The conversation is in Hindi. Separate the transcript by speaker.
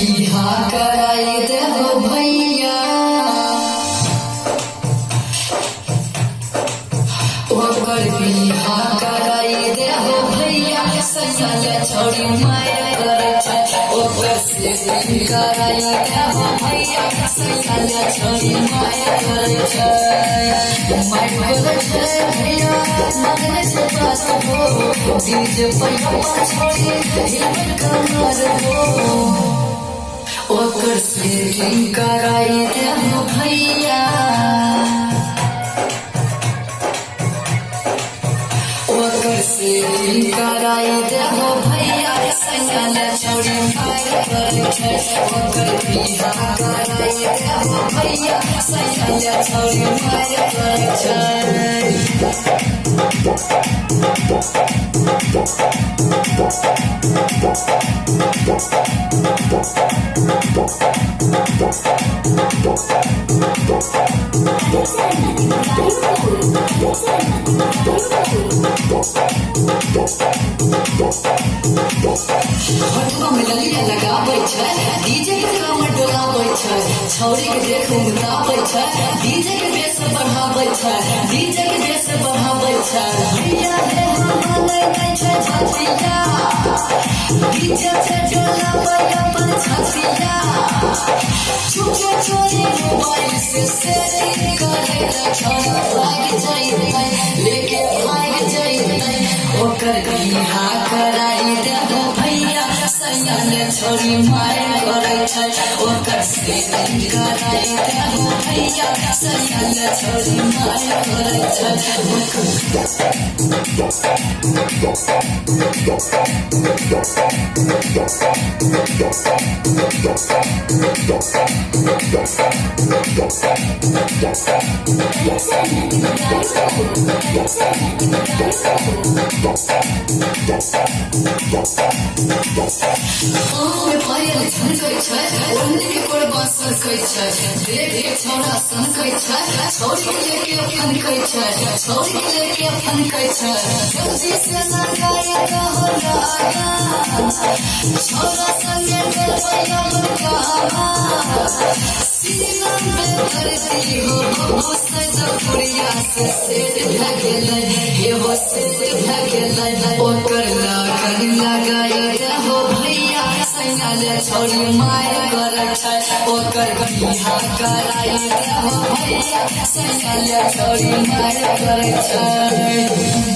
Speaker 1: कराई दे हो भैया ओकर बिहा कराई दे हो भैया सैया छोड़ी माया करे छै ओकर से कराई दे हो भैया सैया छोड़ी माया करे छै माया करे छै भैया मगन से बात हो डीजे पैया छोड़ी हिल कमर हो ओकर से कराई दे हो भैया ओकर से कराई दे हो भैया सैया छोड़ी माया करे छै ओकर बिहा कराई दे हो भैया सैया छोड़ी माया करे छै लगाबै छै डीजे के कमर डोलाबै छै छौरी के देख मुताबै छै डीजे के बेस बढ़ाबै छै डीजे के बेस बढ़ाबै छै भैया हे मानै नै छै छतिया डीजे से डोलाबै अपन छतिया चुपके चोरी मोबाइल से सेटिंग करे छोरा भाग जाइतै लेके भाग जाइतै ओकर बिहा कराई दे हो भैया सैया छोड़ी माया करे छै ओकर से कराई दे हो भैया सैया छोड़ी माया करे छै पायल छनकै छै ओढ़नी के कोरबा सरकै छै देख छौरा सनकै छै छौरी के लेके फनकै छै छौरी के लेके फनकै छै जल्दी से लगाया हो गाना छौरा संगे गलबैया बरकाना सीना में धरती हो हंसै जफुरिया से सेट भए गेलै हे हो सेट भए गेलै ओकर लगन लगाई दे हो भैया सैया छोड़ी माया करे छै ओकर बिहा कराई दे हो भैया सैया छोड़ी माया करे छै।